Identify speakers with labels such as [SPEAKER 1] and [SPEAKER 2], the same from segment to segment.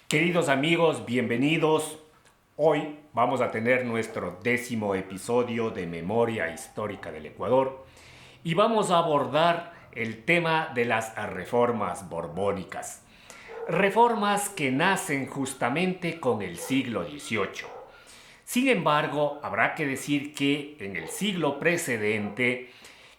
[SPEAKER 1] Queridos amigos, bienvenidos. Hoy vamos a tener nuestro 10º episodio de Memoria Histórica del Ecuador y vamos a abordar el tema de las reformas borbónicas. Reformas que nacen justamente con el siglo XVIII. Sin embargo, habrá que decir que en el siglo precedente,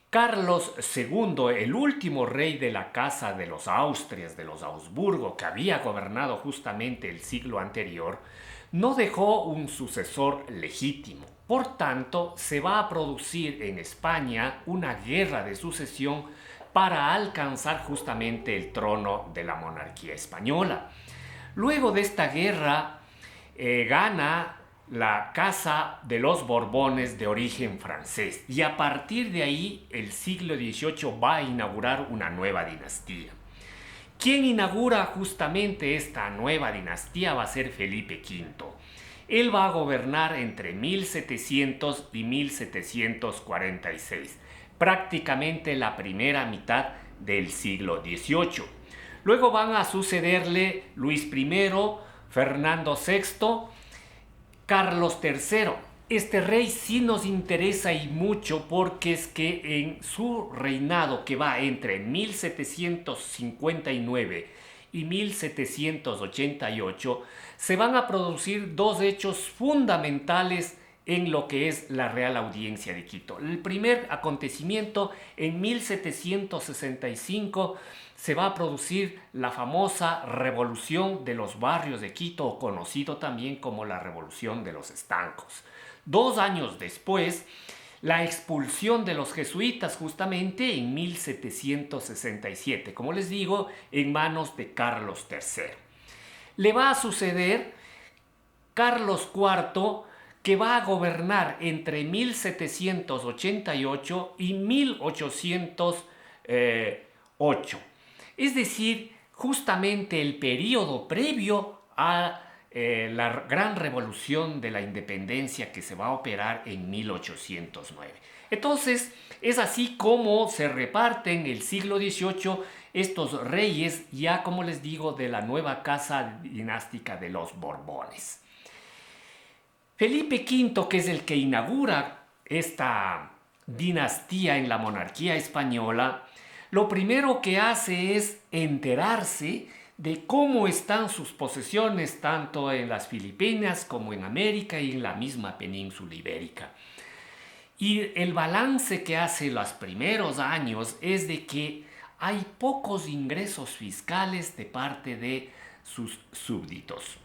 [SPEAKER 1] Carlos II, el último rey de la casa de los Austrias, de los Habsburgo, que había gobernado justamente el siglo anterior, no dejó un sucesor legítimo. Por tanto, se va a producir en España una guerra de sucesión para alcanzar justamente el trono de la monarquía española. Luego de esta guerra, gana la Casa de los Borbones de origen francés y a partir de ahí el siglo XVIII va a inaugurar una nueva dinastía. Quien inaugura justamente esta nueva dinastía va a ser Felipe V. Él va a gobernar entre 1700 y 1746, prácticamente la primera mitad del siglo XVIII. Luego van a sucederle Luis I, Fernando VI, Carlos III. Este rey sí nos interesa y mucho porque es que en su reinado, que va entre 1759 y 1788, se van a producir dos hechos fundamentales en lo que es la Real Audiencia de Quito. El primer acontecimiento, en 1765, se va a producir la famosa Revolución de los Barrios de Quito, conocido también como la Revolución de los Estancos. 2 años después, la expulsión de los jesuitas justamente en 1767, como les digo, en manos de Carlos III. Le va a suceder Carlos IV, que va a gobernar entre 1788 y 1808. Es decir, justamente el periodo previo a la gran revolución de la independencia que se va a operar en 1809. Entonces, es así como se reparten el siglo XVIII estos reyes, ya como les digo, de la nueva casa dinástica de los Borbones. Felipe V, que es el que inaugura esta dinastía en la monarquía española, lo primero que hace es enterarse de cómo están sus posesiones tanto en las Filipinas como en América y en la misma península ibérica. Y el balance que hace los primeros años es de que hay pocos ingresos fiscales de parte de sus súbditos.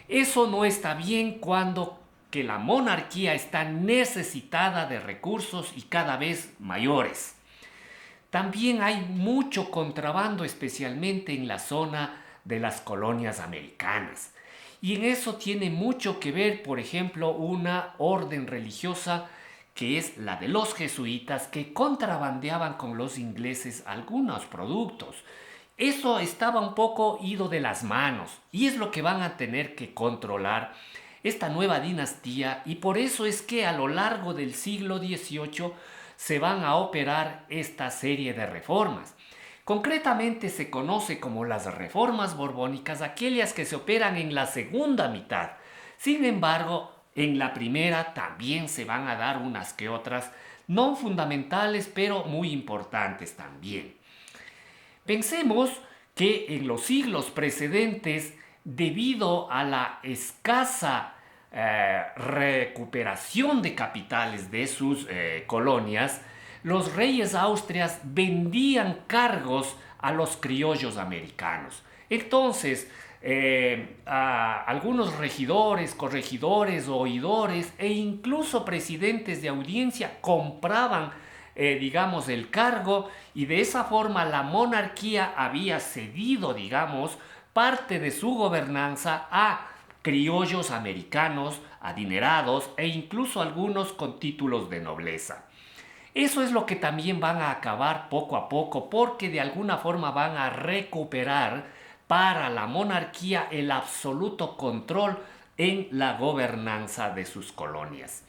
[SPEAKER 1] Eso no está bien cuando que la monarquía está necesitada de recursos y cada vez mayores. También hay mucho contrabando, especialmente en la zona de las colonias americanas. Y en eso tiene mucho que ver, por ejemplo, una orden religiosa que es la de los jesuitas, que contrabandeaban con los ingleses algunos productos. Eso estaba un poco ido de las manos y es lo que van a tener que controlar esta nueva dinastía, y por eso es que a lo largo del siglo XVIII se van a operar esta serie de reformas. Concretamente se conoce como las reformas borbónicas, aquellas que se operan en la segunda mitad. Sin embargo, en la primera también se van a dar unas que otras, no fundamentales, pero muy importantes también. Pensemos que en los siglos precedentes, debido a la escasa recuperación de capitales de sus colonias, los reyes austrias vendían cargos a los criollos americanos. Entonces, a algunos regidores, corregidores, oidores e incluso presidentes de audiencia compraban digamos, el cargo, y de esa forma la monarquía había cedido, digamos, parte de su gobernanza a criollos americanos, adinerados e incluso algunos con títulos de nobleza. Eso es lo que también van a acabar poco a poco, porque de alguna forma van a recuperar para la monarquía el absoluto control en la gobernanza de sus colonias.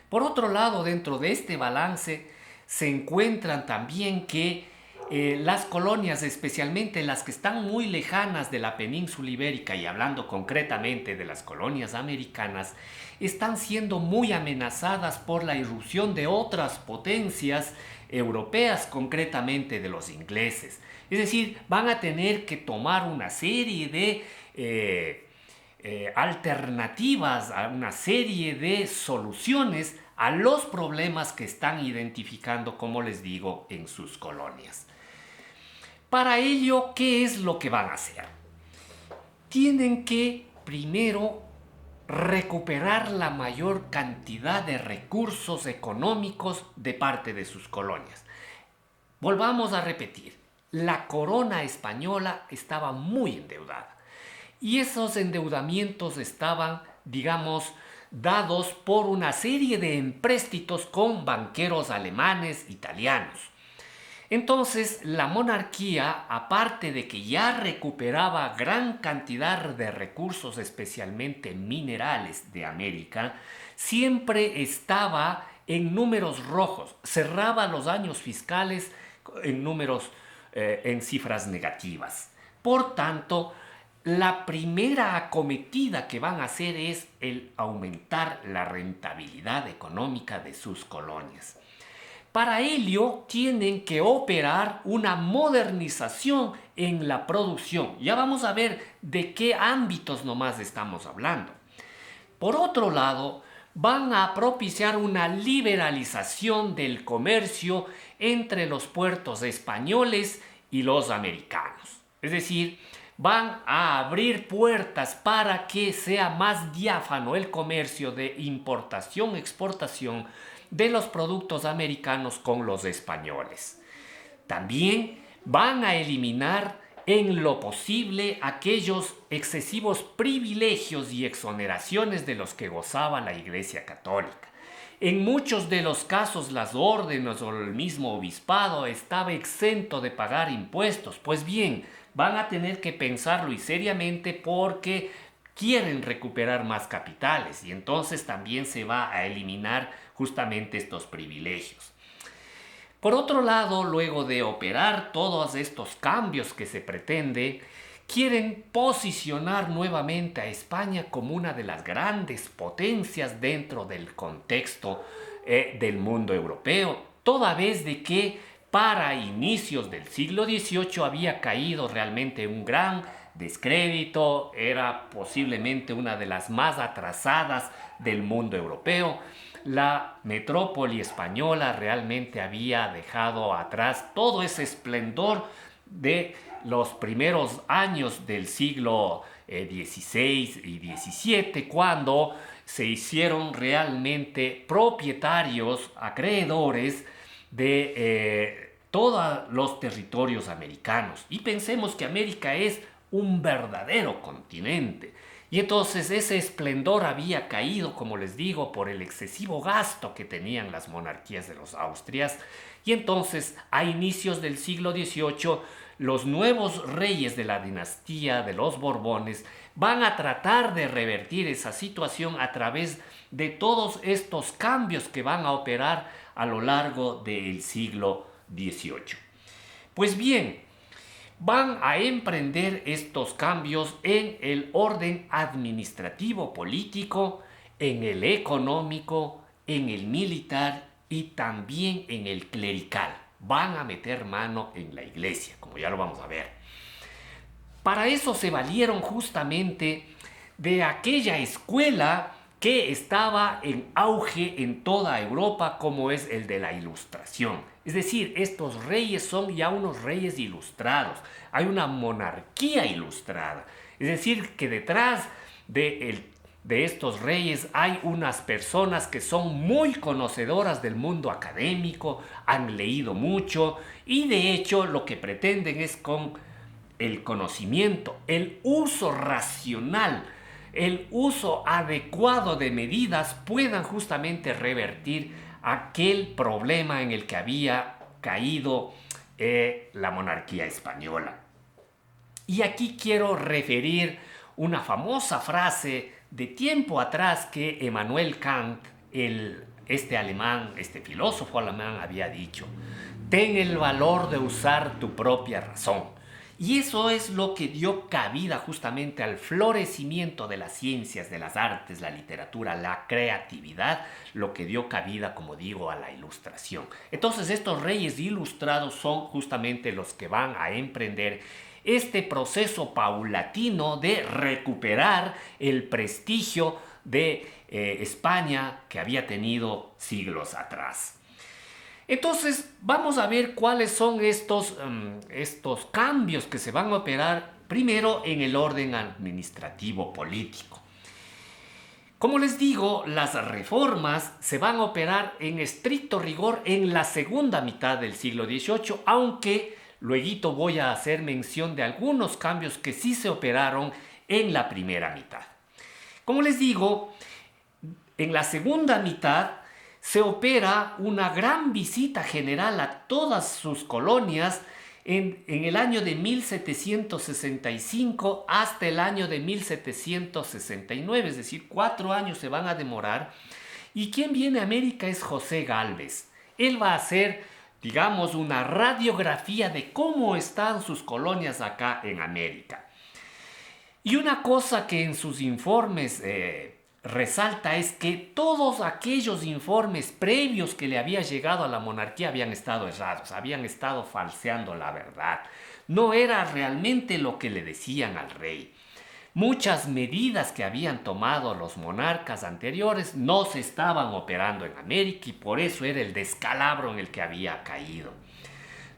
[SPEAKER 1] Por otro lado, dentro de este balance se encuentran también que las colonias, especialmente las que están muy lejanas de la península ibérica y hablando concretamente de las colonias americanas, están siendo muy amenazadas por la irrupción de otras potencias europeas, concretamente de los ingleses. Es decir, van a tener que tomar una serie de alternativas, a una serie de soluciones a los problemas que están identificando, como les digo, en sus colonias. Para ello, ¿qué es lo que van a hacer? Tienen que primero recuperar la mayor cantidad de recursos económicos de parte de sus colonias. Volvamos a repetir, la corona española estaba muy endeudada y esos endeudamientos estaban, digamos, dados por una serie de empréstitos con banqueros alemanes, italianos. Entonces, la monarquía, aparte de que ya recuperaba gran cantidad de recursos, especialmente minerales de América, siempre estaba en números rojos, cerraba los años fiscales en números, en cifras negativas. Por tanto, la primera acometida que van a hacer es el aumentar la rentabilidad económica de sus colonias. Para ello tienen que operar una modernización en la producción. Ya vamos a ver de qué ámbitos nomás estamos hablando. Por otro lado, van a propiciar una liberalización del comercio entre los puertos españoles y los americanos. Es decir, van a abrir puertas para que sea más diáfano el comercio de importación-exportación de los productos americanos con los españoles. También van a eliminar en lo posible aquellos excesivos privilegios y exoneraciones de los que gozaba la Iglesia Católica. En muchos de los casos las órdenes o el mismo obispado estaba exento de pagar impuestos. Pues bien, van a tener que pensarlo y seriamente porque quieren recuperar más capitales y entonces también se va a eliminar justamente estos privilegios. Por otro lado, luego de operar todos estos cambios que se pretende, quieren posicionar nuevamente a España como una de las grandes potencias dentro del contexto del mundo europeo, toda vez de que para inicios del siglo XVIII había caído realmente un gran descrédito, era posiblemente una de las más atrasadas del mundo europeo. La metrópoli española realmente había dejado atrás todo ese esplendor de los primeros años del siglo XVI y XVII, cuando se hicieron realmente propietarios, acreedores de todos los territorios americanos. Y pensemos que América es un verdadero continente. Y entonces ese esplendor había caído, como les digo, por el excesivo gasto que tenían las monarquías de los Austrias. Y entonces, a inicios del siglo XVIII, los nuevos reyes de la dinastía de los Borbones van a tratar de revertir esa situación a través de todos estos cambios que van a operar a lo largo del siglo XVIII. Pues bien, van a emprender estos cambios en el orden administrativo político, en el económico, en el militar y también en el clerical. Van a meter mano en la iglesia, como ya lo vamos a ver. Para eso se valieron justamente de aquella escuela que estaba en auge en toda Europa, como es el de la Ilustración. Es decir, estos reyes son ya unos reyes ilustrados. Hay una monarquía ilustrada. Es decir, que detrás de estos reyes hay unas personas que son muy conocedoras del mundo académico, han leído mucho y de hecho lo que pretenden es con el conocimiento, el uso racional, el uso adecuado de medidas puedan justamente revertir aquel problema en el que había caído la monarquía española. Y aquí quiero referir una famosa frase de tiempo atrás que Emmanuel Kant, este filósofo alemán, había dicho. ten el valor de usar tu propia razón. Y eso es lo que dio cabida justamente al florecimiento de las ciencias, de las artes, la literatura, la creatividad, lo que dio cabida, como digo, a la ilustración. Entonces estos reyes ilustrados son justamente los que van a emprender este proceso paulatino de recuperar el prestigio de España que había tenido siglos atrás. Entonces, vamos a ver cuáles son estos cambios que se van a operar primero en el orden administrativo político. Como les digo, las reformas se van a operar en estricto rigor en la segunda mitad del siglo XVIII, aunque luego voy a hacer mención de algunos cambios que sí se operaron en la primera mitad. Como les digo, en la segunda mitad se opera una gran visita general a todas sus colonias en el año de 1765 hasta el año de 1769, es decir, 4 años se van a demorar. Y quien viene a América es José Gálvez. Él va a hacer, digamos, una radiografía de cómo están sus colonias acá en América. Y una cosa que en sus informes resalta es que todos aquellos informes previos que le había llegado a la monarquía habían estado errados, habían estado falseando la verdad. No era realmente lo que le decían al rey. Muchas medidas que habían tomado los monarcas anteriores no se estaban operando en América y por eso era el descalabro en el que había caído.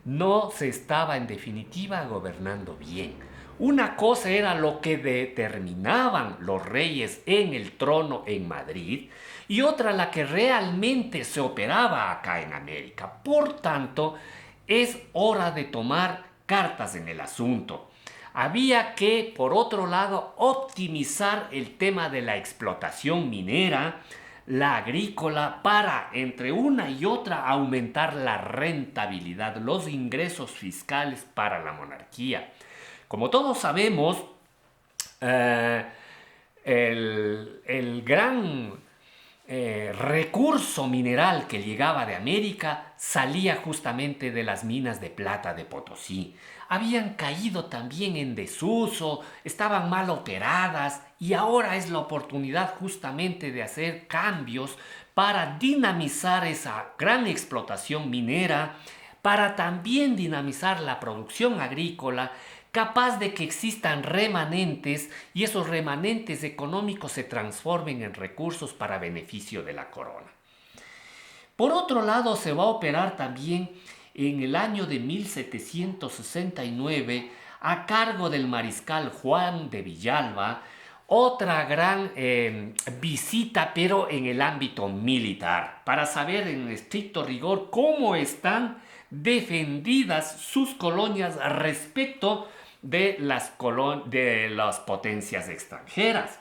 [SPEAKER 1] No se estaba en definitiva gobernando bien. Una cosa era lo que determinaban los reyes en el trono en Madrid y otra la que realmente se operaba acá en América. Por tanto, es hora de tomar cartas en el asunto. Había que, por otro lado, optimizar el tema de la explotación minera, la agrícola, para, entre una y otra, aumentar la rentabilidad, los ingresos fiscales para la monarquía. Como todos sabemos, el gran recurso mineral que llegaba de América salía justamente de las minas de plata de Potosí. Habían caído también en desuso, estaban mal operadas y ahora es la oportunidad justamente de hacer cambios para dinamizar esa gran explotación minera, para también dinamizar la producción agrícola, capaz de que existan remanentes y esos remanentes económicos se transformen en recursos para beneficio de la corona. Por otro lado, se va a operar también en el año de 1769 a cargo del mariscal Juan de Villalba otra gran visita, pero en el ámbito militar, para saber en estricto rigor cómo están defendidas sus colonias respecto de las potencias extranjeras.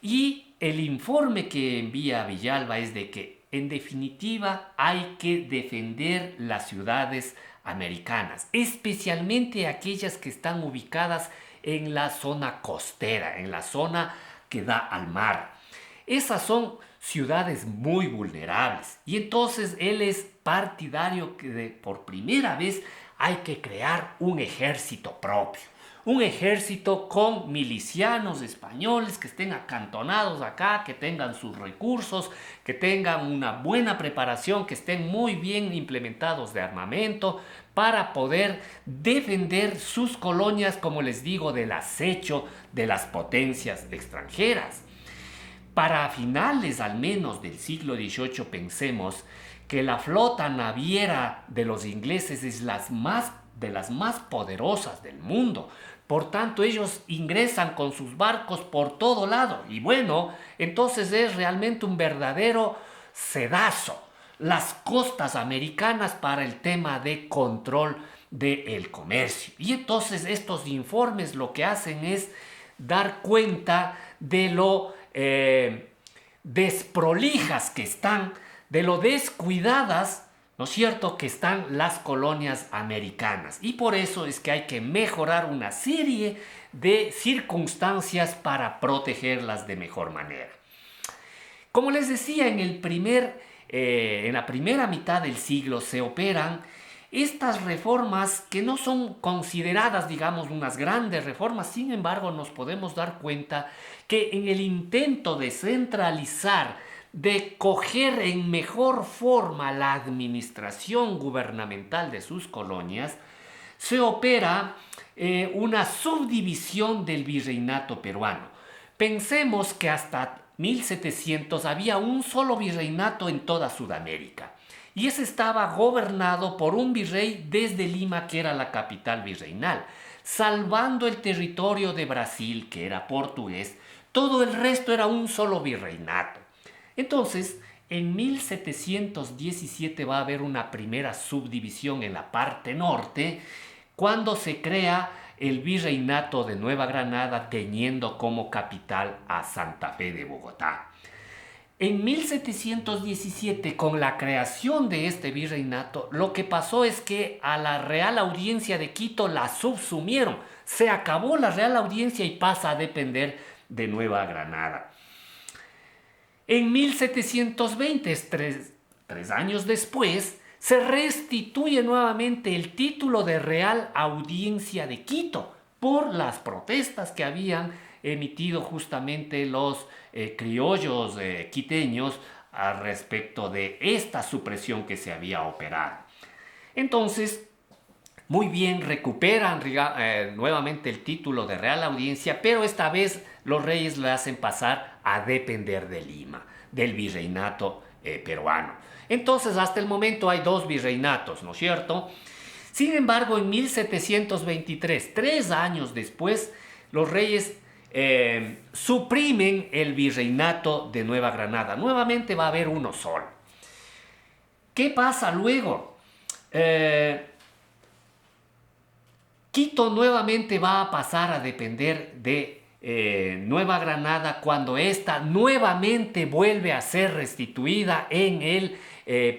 [SPEAKER 1] Y el informe que envía Villalba es de que en definitiva hay que defender las ciudades americanas, especialmente aquellas que están ubicadas en la zona costera, en la zona que da al mar. Esas son ciudades muy vulnerables y entonces él es partidario que por primera vez hay que crear un ejército propio. Un ejército con milicianos españoles que estén acantonados acá, que tengan sus recursos, que tengan una buena preparación, que estén muy bien implementados de armamento para poder defender sus colonias, como les digo, del acecho de las potencias extranjeras. Para finales al menos del siglo XVIII pensemos que la flota naviera de los ingleses es de las más poderosas del mundo. Por tanto, ellos ingresan con sus barcos por todo lado. Y bueno, entonces es realmente un verdadero sedazo las costas americanas para el tema de control del comercio. Y entonces estos informes lo que hacen es dar cuenta de lo desprolijas que están, de lo descuidadas, ¿no es cierto?, que están las colonias americanas. Y por eso es que hay que mejorar una serie de circunstancias para protegerlas de mejor manera. Como les decía, en la primera mitad del siglo se operan Estas reformas, que no son consideradas, digamos, unas grandes reformas, sin embargo, nos podemos dar cuenta que en el intento de centralizar, de coger en mejor forma la administración gubernamental de sus colonias, se opera una subdivisión del virreinato peruano. Pensemos que hasta 1700 había un solo virreinato en toda Sudamérica. Y ese estaba gobernado por un virrey desde Lima, que era la capital virreinal, salvando el territorio de Brasil, que era portugués. Todo el resto era un solo virreinato. Entonces, en 1717 va a haber una primera subdivisión en la parte norte, cuando se crea el virreinato de Nueva Granada, teniendo como capital a Santa Fe de Bogotá. En 1717, con la creación de este virreinato, lo que pasó es que a la Real Audiencia de Quito la subsumieron. Se acabó la Real Audiencia y pasa a depender de Nueva Granada. En 1720, tres años después, se restituye nuevamente el título de Real Audiencia de Quito por las protestas que habían emitido justamente los criollos quiteños al respecto de esta supresión que se había operado. Entonces, muy bien, recuperan nuevamente el título de Real Audiencia, pero esta vez los reyes le hacen pasar a depender de Lima, del virreinato peruano. Entonces, hasta el momento hay dos virreinatos, ¿no es cierto? Sin embargo, en 1723, 3 años después, los reyes suprimen el virreinato de Nueva Granada. Nuevamente va a haber uno solo. ¿Qué pasa luego? Quito nuevamente va a pasar a depender de Nueva Granada cuando ésta nuevamente vuelve a ser restituida en el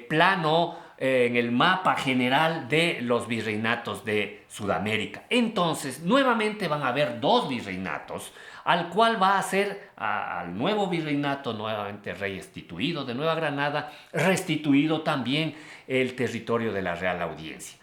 [SPEAKER 1] plano, en el mapa general de los virreinatos de Sudamérica. Entonces, nuevamente van a haber dos virreinatos, al cual va a ser al nuevo virreinato nuevamente restituido de Nueva Granada, restituido también el territorio de la Real Audiencia.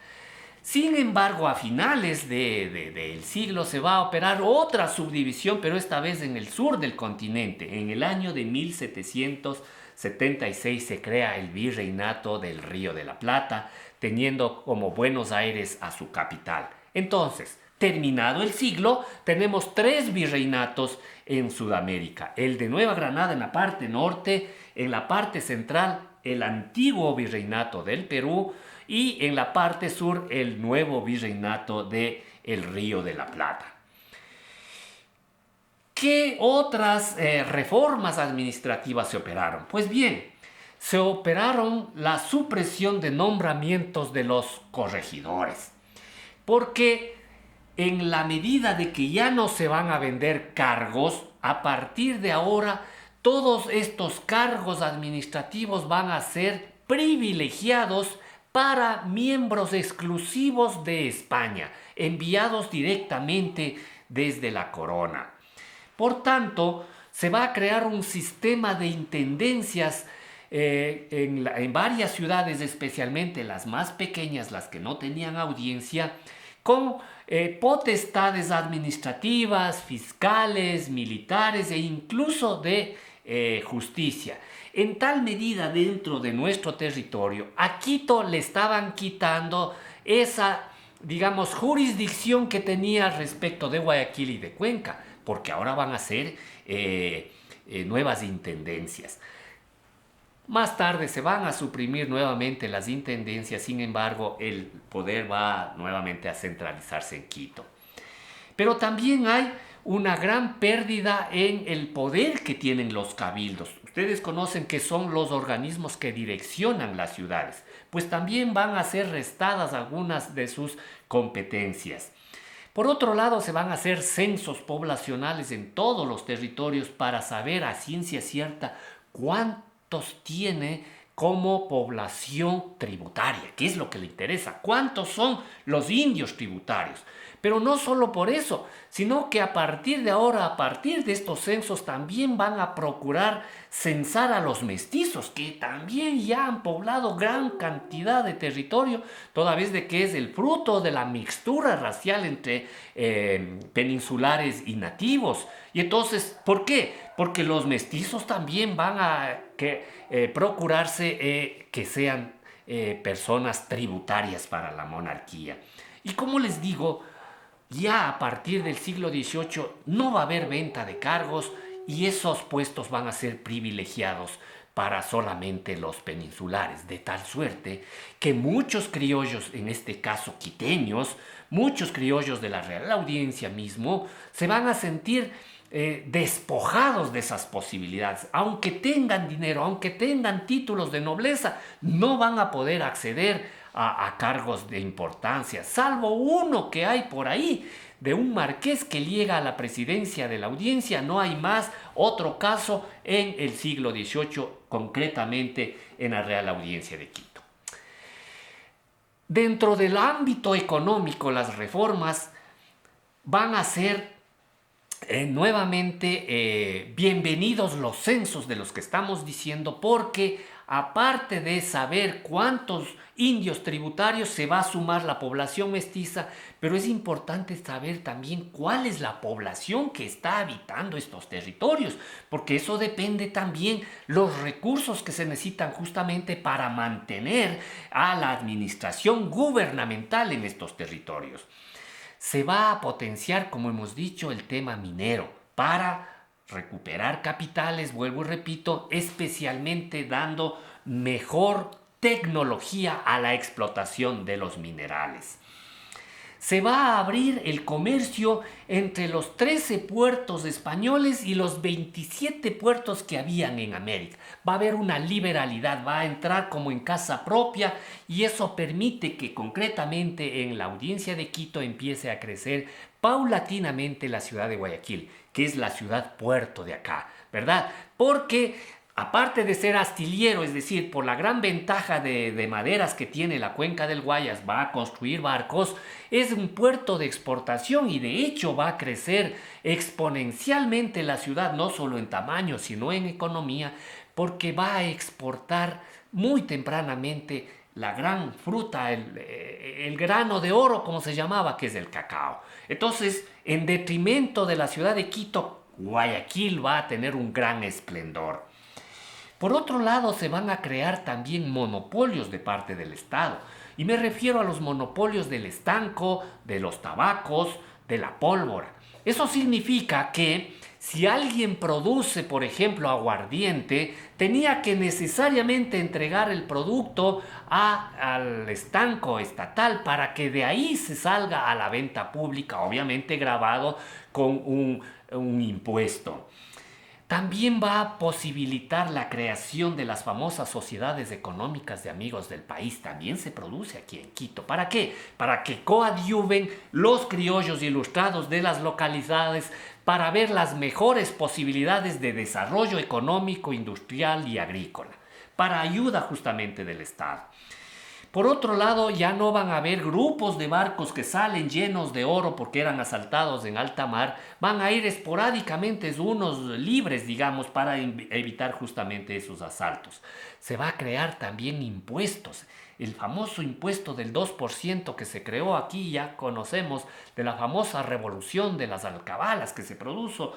[SPEAKER 1] Sin embargo, a finales del siglo se va a operar otra subdivisión, pero esta vez en el sur del continente. En el año de 1776 se crea el virreinato del Río de la Plata, teniendo como Buenos Aires a su capital. Entonces, terminado el siglo, tenemos 3 virreinatos en Sudamérica. El de Nueva Granada en la parte norte, en la parte central el antiguo virreinato del Perú, y en la parte sur el nuevo virreinato del Río de la Plata. ¿Qué otras reformas administrativas se operaron? Pues bien, se operaron la supresión de nombramientos de los corregidores, porque en la medida de que ya no se van a vender cargos, a partir de ahora todos estos cargos administrativos van a ser privilegiados para miembros exclusivos de España, enviados directamente desde la corona. Por tanto, se va a crear un sistema de intendencias en varias ciudades, especialmente las más pequeñas, las que no tenían audiencia, con potestades administrativas, fiscales, militares e incluso de justicia. En tal medida, dentro de nuestro territorio, a Quito le estaban quitando esa, digamos, jurisdicción que tenía respecto de Guayaquil y de Cuenca, porque ahora van a ser nuevas intendencias. Más tarde se van a suprimir nuevamente las intendencias, sin embargo, el poder va nuevamente a centralizarse en Quito. Pero también hay una gran pérdida en el poder que tienen los cabildos. Ustedes conocen que son los organismos que direccionan las ciudades, pues también van a ser restadas algunas de sus competencias. Por otro lado, se van a hacer censos poblacionales en todos los territorios para saber a ciencia cierta cuántos tiene como población tributaria, que es lo que le interesa. ¿Cuántos son los indios tributarios? Pero no solo por eso, sino que a partir de ahora, a partir de estos censos, también van a procurar censar a los mestizos, que también ya han poblado gran cantidad de territorio, toda vez de que es el fruto de la mixtura racial entre peninsulares y nativos. Y entonces, ¿por qué? Porque los mestizos también van a procurarse que sean personas tributarias para la monarquía. Y como les digo, ya a partir del siglo XVIII no va a haber venta de cargos y esos puestos van a ser privilegiados para solamente los peninsulares, de tal suerte que muchos criollos, en este caso quiteños, muchos criollos de la Real Audiencia mismo, se van a sentir despojados de esas posibilidades. Aunque tengan dinero, aunque tengan títulos de nobleza, no van a poder acceder a cargos de importancia, salvo uno que hay por ahí, de un marqués que llega a la presidencia de la audiencia. No hay más otro caso en el siglo XVIII, concretamente en la Real Audiencia de Quito. Dentro del ámbito económico, las reformas van a ser nuevamente bienvenidos los censos de los que estamos diciendo, porque aparte de saber cuántos indios tributarios, se va a sumar la población mestiza, pero es importante saber también cuál es la población que está habitando estos territorios, porque eso depende también los recursos que se necesitan justamente para mantener a la administración gubernamental en estos territorios. Se va a potenciar, como hemos dicho, el tema minero para recuperar capitales, vuelvo y repito, especialmente dando mejor tecnología a la explotación de los minerales. Se va a abrir el comercio entre los 13 puertos españoles y los 27 puertos que habían en América. Va a haber una liberalidad, va a entrar como en casa propia, y eso permite que concretamente en la Audiencia de Quito empiece a crecer paulatinamente la ciudad de Guayaquil, que es la ciudad puerto de acá, ¿verdad? Porque aparte de ser astillero, es decir, por la gran ventaja de maderas que tiene la cuenca del Guayas, va a construir barcos, es un puerto de exportación y de hecho va a crecer exponencialmente la ciudad, no solo en tamaño, sino en economía, porque va a exportar muy tempranamente la gran fruta, el grano de oro, como se llamaba, que es el cacao. Entonces, en detrimento de la ciudad de Quito, Guayaquil va a tener un gran esplendor. Por otro lado, se van a crear también monopolios de parte del Estado. Y me refiero a los monopolios del estanco, de los tabacos, de la pólvora. Eso significa que si alguien produce, por ejemplo, aguardiente, tenía que necesariamente entregar el producto al estanco estatal para que de ahí se salga a la venta pública, obviamente grabado con un impuesto. También va a posibilitar la creación de las famosas sociedades económicas de amigos del país. También se produce aquí en Quito. ¿Para qué? Para que coadyuven los criollos ilustrados de las localidades para ver las mejores posibilidades de desarrollo económico, industrial y agrícola, para ayuda justamente del Estado. Por otro lado, ya no van a haber grupos de barcos que salen llenos de oro porque eran asaltados en alta mar. Van a ir esporádicamente unos libres, digamos, para evitar justamente esos asaltos. Se va a crear también impuestos. El famoso impuesto del 2% que se creó aquí, ya conocemos, de la famosa revolución de las alcabalas que se produjo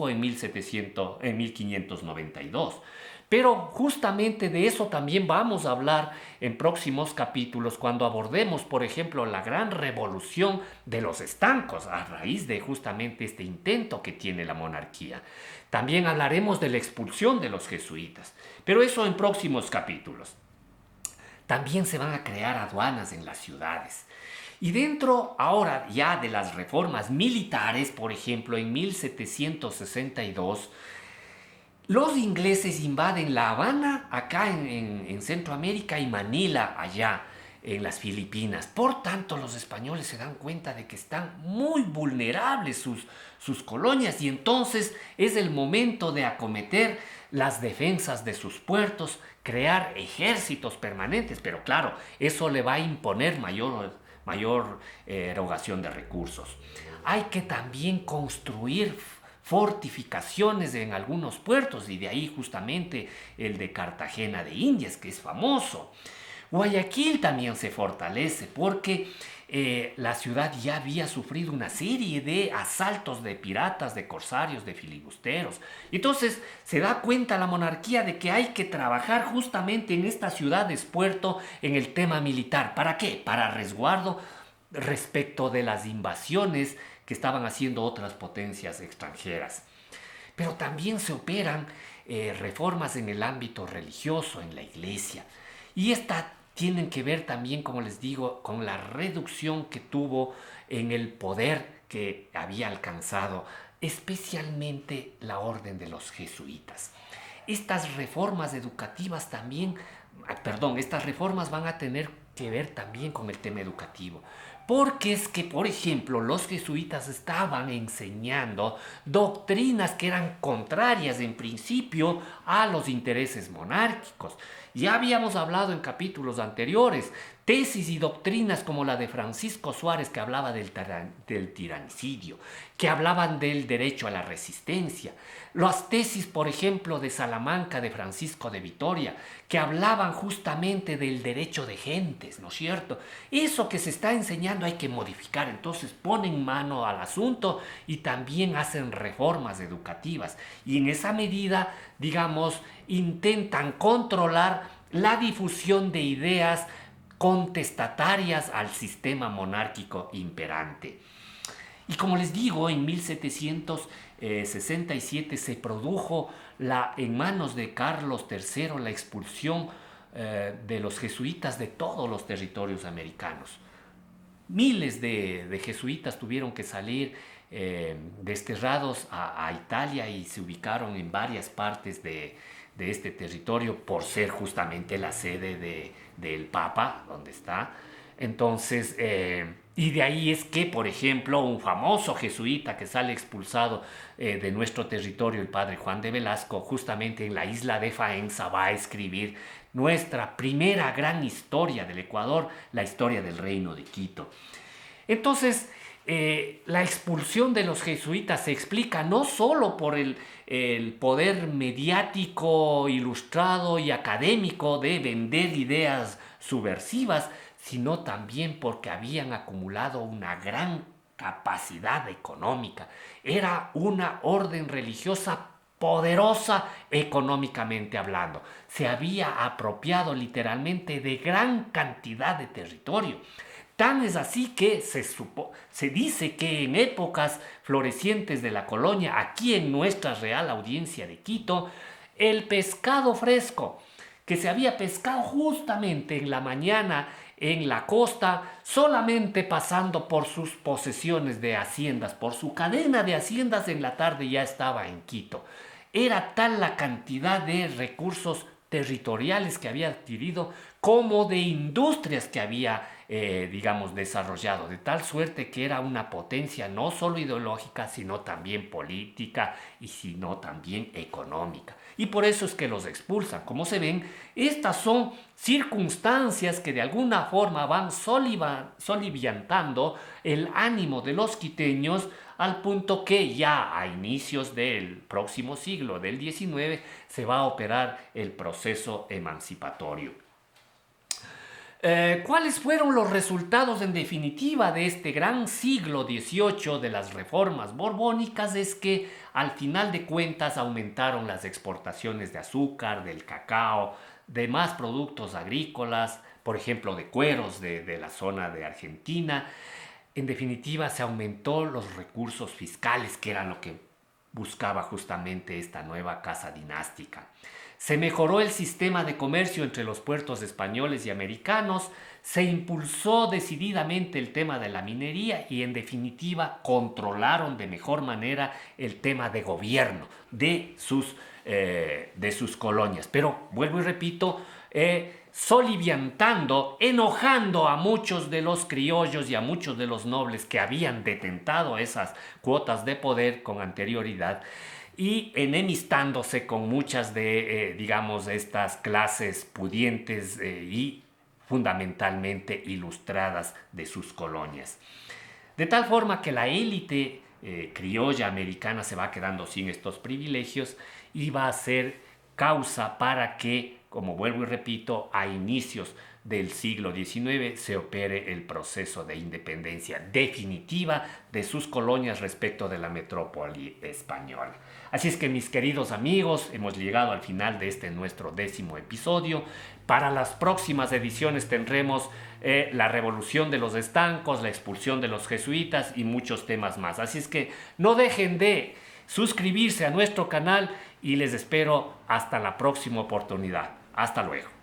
[SPEAKER 1] en 1592. Pero justamente de eso también vamos a hablar en próximos capítulos cuando abordemos, por ejemplo, la gran revolución de los estancos a raíz de justamente este intento que tiene la monarquía. También hablaremos de la expulsión de los jesuitas, pero eso en próximos capítulos. También se van a crear aduanas en las ciudades. Y dentro ahora ya de las reformas militares, por ejemplo, en 1762, los ingleses invaden La Habana, acá en Centroamérica, y Manila, allá en las Filipinas. Por tanto, los españoles se dan cuenta de que están muy vulnerables sus colonias, y entonces es el momento de acometer las defensas de sus puertos, crear ejércitos permanentes. Pero claro, eso le va a imponer mayor erogación de recursos. Hay que también construir fortificaciones en algunos puertos, y de ahí justamente el de Cartagena de Indias, que es famoso. Guayaquil también se fortalece porque la ciudad ya había sufrido una serie de asaltos de piratas, de corsarios, de filibusteros. Entonces se da cuenta la monarquía de que hay que trabajar justamente en estas ciudades puerto en el tema militar. ¿Para qué? Para resguardo respecto de las invasiones que estaban haciendo otras potencias extranjeras. Pero también se operan reformas en el ámbito religioso, en la iglesia. Y esta tienen que ver también, como les digo, con la reducción que tuvo en el poder que había alcanzado, especialmente la orden de los jesuitas. Estas reformas educativas también, estas reformas van a tener que ver también con el tema educativo. Porque es que, por ejemplo, los jesuitas estaban enseñando doctrinas que eran contrarias en principio a los intereses monárquicos. Ya habíamos hablado en capítulos anteriores, tesis y doctrinas como la de Francisco Suárez, que hablaba del tiranicidio, que hablaban del derecho a la resistencia. Las tesis, por ejemplo, de Salamanca, de Francisco de Vitoria, que hablaban justamente del derecho de gentes, ¿no es cierto? Eso que se está enseñando hay que modificar, entonces ponen mano al asunto y también hacen reformas educativas. Y en esa medida, digamos, intentan controlar la difusión de ideas contestatarias al sistema monárquico imperante. Y como les digo, en 1767 se produjo en manos de Carlos III la expulsión de los jesuitas de todos los territorios americanos. Miles de jesuitas tuvieron que salir desterrados a Italia y se ubicaron en varias partes de este territorio por ser justamente la sede del Papa, donde está. Entonces, y de ahí es que, por ejemplo, un famoso jesuita que sale expulsado de nuestro territorio, el padre Juan de Velasco, justamente en la isla de Faenza va a escribir nuestra primera gran historia del Ecuador, la historia del Reino de Quito. Entonces, la expulsión de los jesuitas se explica no solo por el poder mediático, ilustrado y académico de vender ideas subversivas, sino también porque habían acumulado una gran capacidad económica. Era una orden religiosa poderosa económicamente hablando. Se había apropiado literalmente de gran cantidad de territorio. Tan es así que se dice que en épocas florecientes de la colonia, aquí en nuestra Real Audiencia de Quito, el pescado fresco que se había pescado justamente en la mañana en la costa, solamente pasando por sus posesiones de haciendas, por su cadena de haciendas, en la tarde ya estaba en Quito. Era tal la cantidad de recursos territoriales que había adquirido como de industrias que había, desarrollado, de tal suerte que era una potencia no solo ideológica, sino también política y sino también económica. Y por eso es que los expulsan. Como se ven, estas son circunstancias que de alguna forma van soliviantando el ánimo de los quiteños, al punto que ya a inicios del próximo siglo, del XIX, se va a operar el proceso emancipatorio. ¿Cuáles fueron los resultados en definitiva de este gran siglo XVIII de las reformas borbónicas? Es que al final de cuentas aumentaron las exportaciones de azúcar, del cacao, de más productos agrícolas, por ejemplo de cueros de la zona de Argentina. En definitiva se aumentó los recursos fiscales, que era lo que buscaba justamente esta nueva casa dinástica. Se mejoró el sistema de comercio entre los puertos españoles y americanos, se impulsó decididamente el tema de la minería y en definitiva controlaron de mejor manera el tema de gobierno de sus colonias. Pero vuelvo y repito, soliviantando, enojando a muchos de los criollos y a muchos de los nobles que habían detentado esas cuotas de poder con anterioridad, y enemistándose con muchas de estas clases pudientes y fundamentalmente ilustradas de sus colonias. De tal forma que la élite criolla americana se va quedando sin estos privilegios y va a ser causa para que, como vuelvo y repito, a inicios del siglo XIX se opere el proceso de independencia definitiva de sus colonias respecto de la metrópoli española. Así es que, mis queridos amigos, hemos llegado al final de este nuestro 10º episodio. Para las próximas ediciones tendremos la revolución de los estancos, la expulsión de los jesuitas y muchos temas más. Así es que no dejen de suscribirse a nuestro canal y les espero hasta la próxima oportunidad. Hasta luego.